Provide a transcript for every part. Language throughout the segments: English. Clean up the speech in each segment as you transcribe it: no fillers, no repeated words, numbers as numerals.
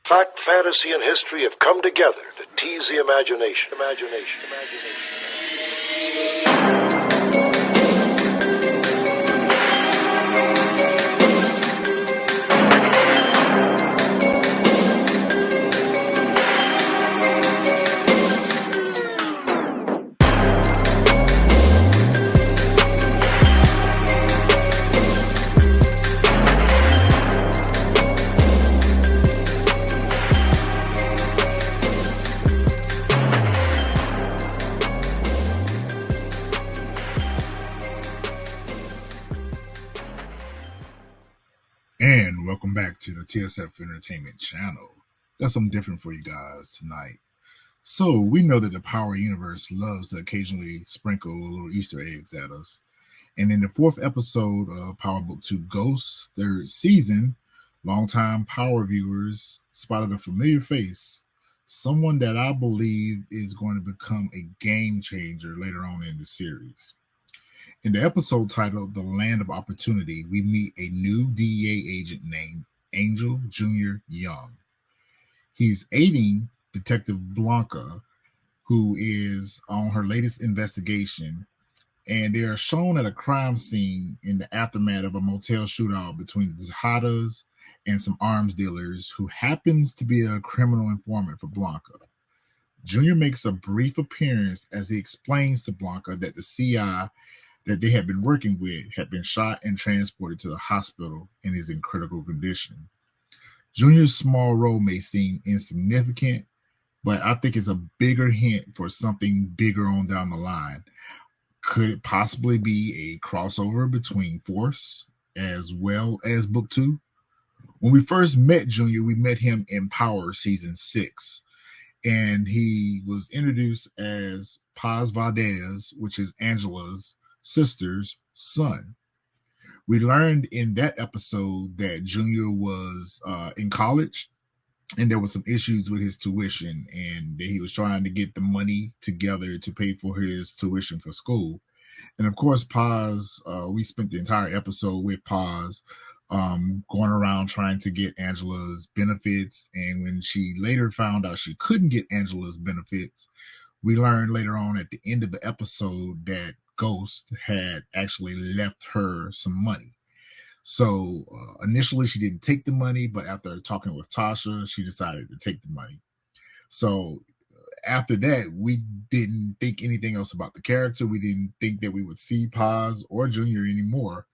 Fact, fantasy, and history have come together to tease the imagination. And welcome back to the TSF Entertainment channel. Got something different for you guys tonight. So we know that the Power Universe loves to occasionally sprinkle little Easter eggs at us. And in the fourth episode of Power Book 2 Ghosts, third season, longtime Power viewers spotted a familiar face, someone that I believe is going to become a game changer later on in the series. In the episode titled The Land of Opportunity, we meet a new DEA agent named Angel Jr. Young. He's aiding Detective Blanca, who is on her latest investigation, and they are shown at a crime scene in the aftermath of a motel shootout between the Tejadas and some arms dealers who happens to be a criminal informant for Blanca. Junior makes a brief appearance as he explains to Blanca that the CI that they had been working with had been shot and transported to the hospital and is in critical condition. Junior's small role may seem insignificant, but I think it's a bigger hint for something bigger on down the line. Could it possibly be a crossover between Force as well as Book 2? When we first met Junior, we met him in Power Season 6, and he was introduced as Paz Valdez, which is Angela's sister's son. We learned in that episode that Junior was in college and there were some issues with his tuition and that he was trying to get the money together to pay for his tuition for school. And of course, Paz, we spent the entire episode with Paz going around trying to get Angela's benefits. And when she later found out she couldn't get Angela's benefits, we learned later on at the end of the episode that Ghost had actually left her some money. So initially she didn't take the money, but after talking with Tasha, she decided to take the money. So after that, we didn't think anything else about the character. We didn't think that we would see Paz or Junior anymore.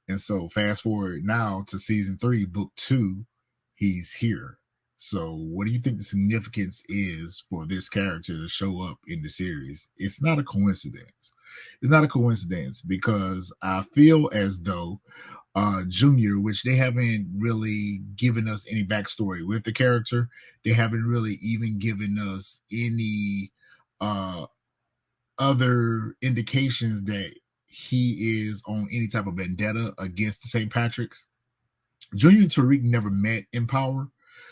And so fast forward now to season 3, book 2, he's here. So what do you think the significance is for this character to show up in the series? It's not a coincidence. It's not a coincidence because I feel as though Junior, which they haven't really given us any backstory with the character. They haven't really even given us any other indications that he is on any type of vendetta against the St. Patrick's. Junior and Tariq never met in Power,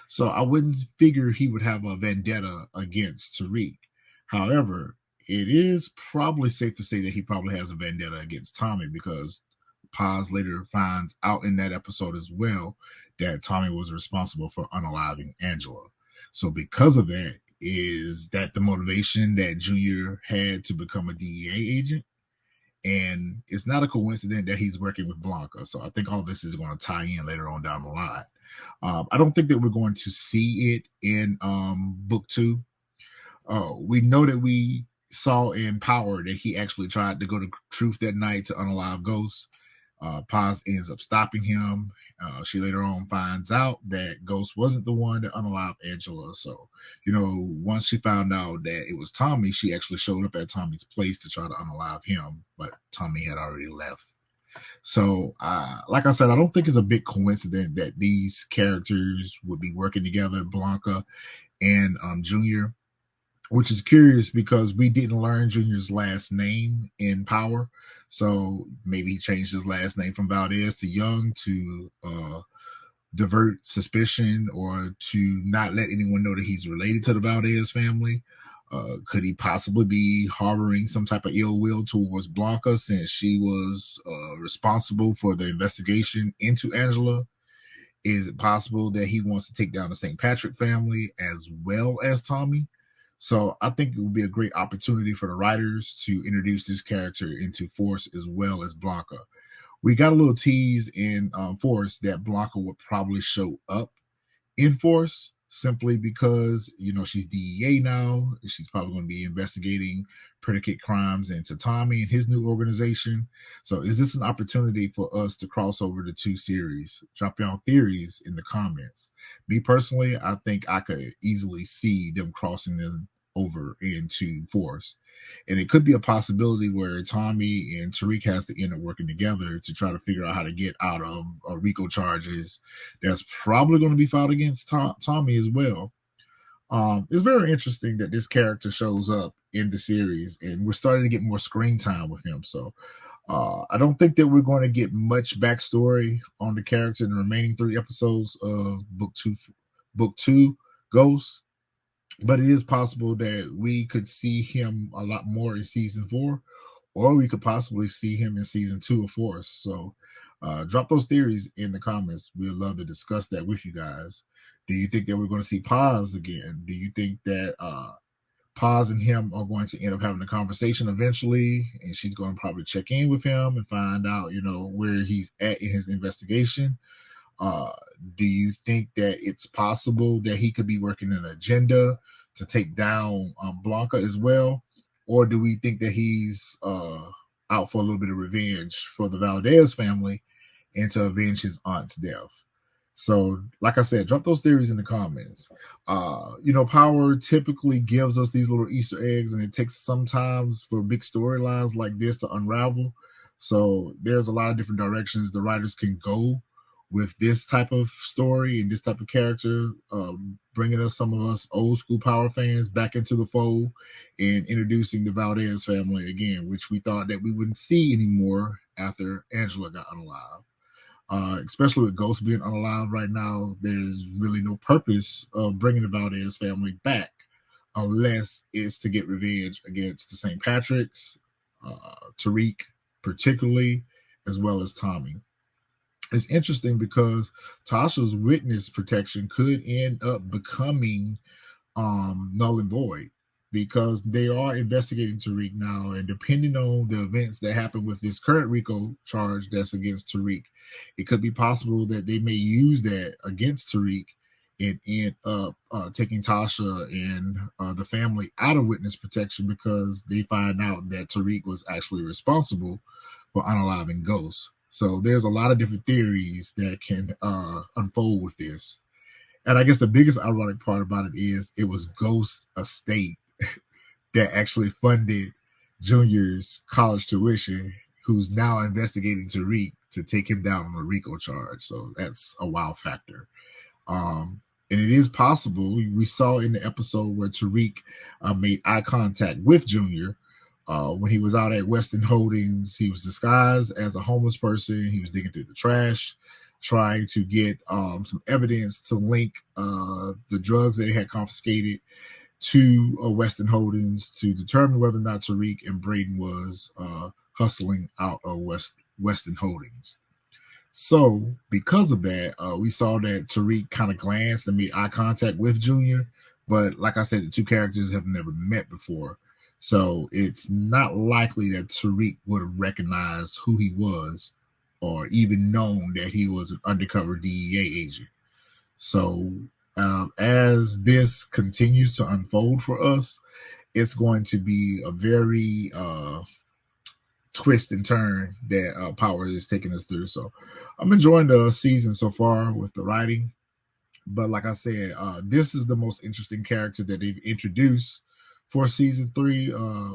so I wouldn't figure he would have a vendetta against Tariq. However, it is probably safe to say that he probably has a vendetta against Tommy because Paz later finds out in that episode as well that Tommy was responsible for unaliving Angela. So because of that, is that the motivation that Junior had to become a DEA agent? And it's not a coincidence that he's working with Blanca. So I think all this is going to tie in later on down the line. I don't think that we're going to see it in book 2. We know that we saw in Power that he actually tried to go to Truth that night to unalive Ghost. Paz ends up stopping him. She later on finds out that Ghost wasn't the one that unalived Angela. So, once she found out that it was Tommy, she actually showed up at Tommy's place to try to unalive him, but Tommy had already left. So, like I said, I don't think it's a big coincidence that these characters would be working together, Blanca and Junior, which is curious because we didn't learn Junior's last name in Power. So maybe he changed his last name from Valdez to Young to divert suspicion or to not let anyone know that he's related to the Valdez family. Could he possibly be harboring some type of ill will towards Blanca since she was responsible for the investigation into Angela? Is it possible that he wants to take down the St. Patrick family as well as Tommy? So I think it would be a great opportunity for the writers to introduce this character into Force as well as Blanca. We got a little tease in Force that Blanca would probably show up in Force simply because she's DEA now. She's probably going to be investigating predicate crimes into Tommy and his new organization. So is this an opportunity for us to cross over the two series? Drop your own theories in the comments. Me personally, I think I could easily see them crossing them over into Force. And it could be a possibility where Tommy and Tariq has to end up working together to try to figure out how to get out of RICO charges that's probably going to be filed against Tommy as well. It's very interesting that this character shows up in the series, and we're starting to get more screen time with him. So I don't think that we're going to get much backstory on the character in the remaining 3 episodes of Book Two, Ghost. But it is possible that we could see him a lot more in season 4, or we could possibly see him in season 2 of Force. So drop those theories in the comments. We'd love to discuss that with you guys. Do you think that we're going to see Paz again? Do you think that Paz and him are going to end up having a conversation eventually, and she's going to probably check in with him and find out, where he's at in his investigation? Do you think that it's possible that he could be working an agenda to take down Blanca as well? Or do we think that he's out for a little bit of revenge for the Valdez family and to avenge his aunt's death? So, like I said, drop those theories in the comments. Power typically gives us these little Easter eggs, and it takes sometimes for big storylines like this to unravel. So there's a lot of different directions the writers can go with this type of story and this type of character, bringing us some of us old school Power fans back into the fold and introducing the Valdez family again, which we thought that we wouldn't see anymore after Angela got unalive. Especially with Ghost being unalive right now, there's really no purpose of bringing the Valdez family back unless it's to get revenge against the St. Patrick's, Tariq particularly, as well as Tommy. It's interesting because Tasha's witness protection could end up becoming null and void because they are investigating Tariq now, and depending on the events that happen with this current RICO charge that's against Tariq, it could be possible that they may use that against Tariq and end up taking Tasha and the family out of witness protection because they find out that Tariq was actually responsible for unaliving Ghost. So there's a lot of different theories that can unfold with this. And I guess the biggest ironic part about it is it was Ghost Estate that actually funded Junior's college tuition, who's now investigating Tariq to take him down on a RICO charge. So that's a wow factor. And it is possible, we saw in the episode where Tariq made eye contact with Junior, when he was out at Weston Holdings, he was disguised as a homeless person. He was digging through the trash, trying to get some evidence to link the drugs that he had confiscated to Weston Holdings to determine whether or not Tariq and Braden was hustling out of Weston Holdings. So because of that, we saw that Tariq kind of glanced and made eye contact with Junior. But like I said, the two characters have never met before. So it's not likely that Tariq would have recognized who he was or even known that he was an undercover DEA agent. So as this continues to unfold for us, it's going to be a very twist and turn that Power is taking us through. So I'm enjoying the season so far with the writing. But like I said, this is the most interesting character that they've introduced for season 3,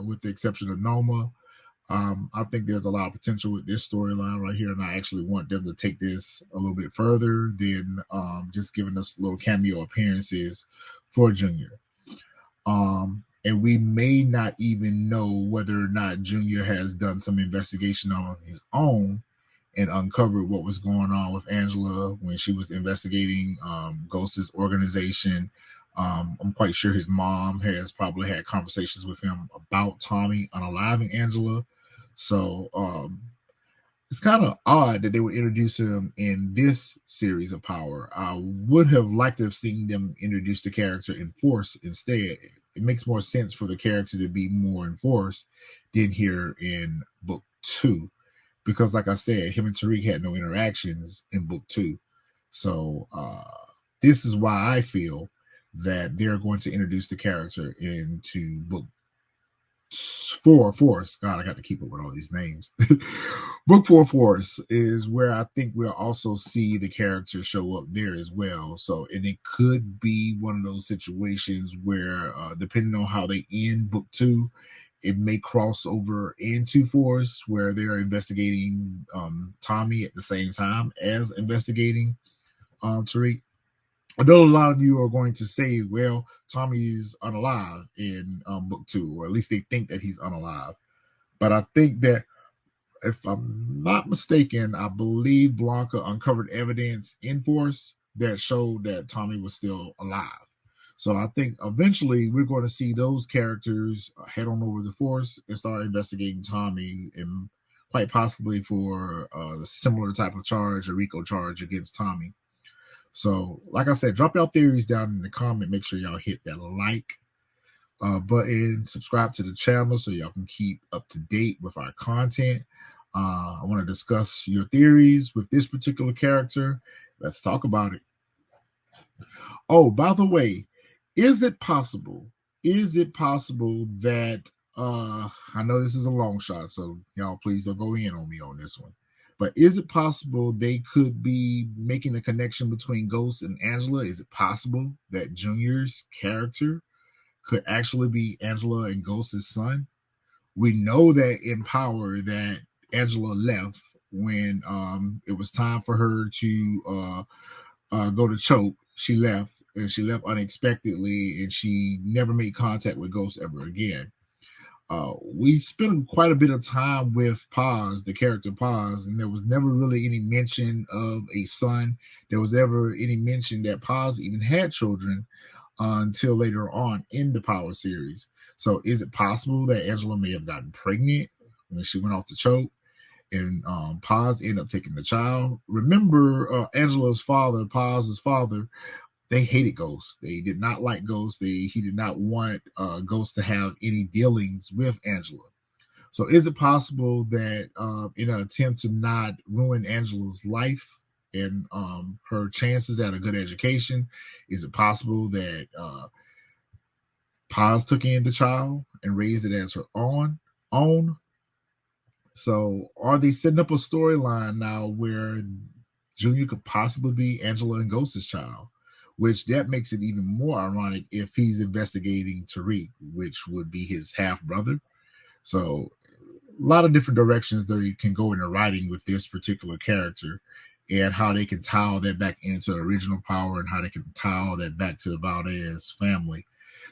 with the exception of Noma. I think there's a lot of potential with this storyline right here, and I actually want them to take this a little bit further than just giving us little cameo appearances for Junior. And we may not even know whether or not Junior has done some investigation on his own and uncovered what was going on with Angela when she was investigating Ghost's organization. I'm quite sure his mom has probably had conversations with him about Tommy unaliving Angela. So It's kind of odd that they would introduce him in this series of Power. I would have liked to have seen them introduce the character in Force instead. It makes more sense for the character to be more in Force than here in book 2. Because like I said, him and Tariq had no interactions in book 2. So this is why I feel that they're going to introduce the character into book 4 Force. God, I got to keep up with all these names. Book 4 Force is where I think we'll also see the character show up there as well. So, and it could be one of those situations where, depending on how they end book 2, it may cross over into Force where they're investigating Tommy at the same time as investigating Tariq. I know a lot of you are going to say, well, Tommy's unalive in book 2, or at least they think that he's unalive. But I think that, if I'm not mistaken, I believe Blanca uncovered evidence in Force that showed that Tommy was still alive. So I think eventually we're going to see those characters head on over the Force and start investigating Tommy, and quite possibly for a similar type of charge, a RICO charge against Tommy. So, like I said, drop your theories down in the comment. Make sure y'all hit that like button, subscribe to the channel so y'all can keep up to date with our content. I want to discuss your theories with this particular character. Let's talk about it. Oh, by the way, is it possible? Is it possible that I know this is a long shot, so y'all please don't go in on me on this one. But is it possible they could be making a connection between Ghost and Angela? Is it possible that Junior's character could actually be Angela and Ghost's son? We know that in Power that Angela left when it was time for her to go to choke. She left, and she left unexpectedly, and she never made contact with Ghost ever again. We spent quite a bit of time with Paz, the character Paz, and there was never really any mention of a son. There was never any mention that Paz even had children until later on in the Power series. So is it possible that Angela may have gotten pregnant when she went off the choke, and Paz ended up taking the child? Remember, Angela's father, Paz's father, they hated Ghost. They did not like Ghost. He did not want Ghost to have any dealings with Angela. So is it possible that in an attempt to not ruin Angela's life and her chances at a good education, is it possible that Paz took in the child and raised it as her own? So are they setting up a storyline now where Junior could possibly be Angela and Ghost's child? Which that makes it even more ironic if he's investigating Tariq, which would be his half brother. So a lot of different directions they can go in the writing with this particular character, and how they can tie all that back into original Power, and how they can tie all that back to the Valdez family.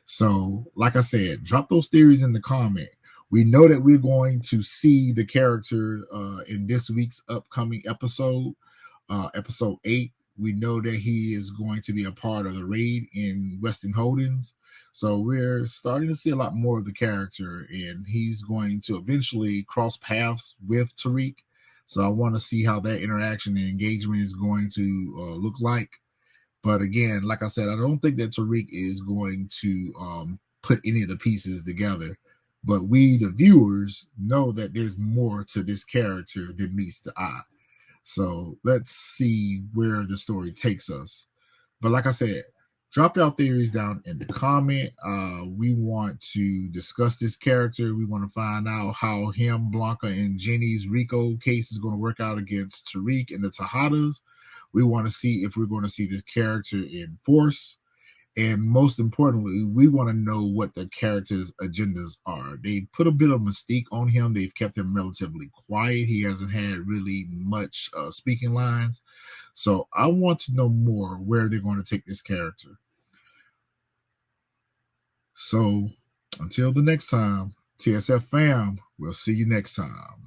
So, like I said, drop those theories in the comment. We know that we're going to see the character in this week's upcoming episode, episode 8. We know that he is going to be a part of the raid in Weston Holdings. So we're starting to see a lot more of the character, and he's going to eventually cross paths with Tariq. So I want to see how that interaction and engagement is going to look like. But again, like I said, I don't think that Tariq is going to put any of the pieces together. But we, the viewers, know that there's more to this character than meets the eye. So let's see where the story takes us. But like I said, drop your theories down in the comment. We want to discuss this character. We want to find out how him, Blanca, and Jenny's RICO case is going to work out against Tariq and the Tejadas. We want to see if we're going to see this character in Force. And most importantly, we want to know what the character's agendas are. They put a bit of mystique on him. They've kept him relatively quiet. He hasn't had really much speaking lines. So I want to know more where they're going to take this character. So until the next time, TSF fam, we'll see you next time.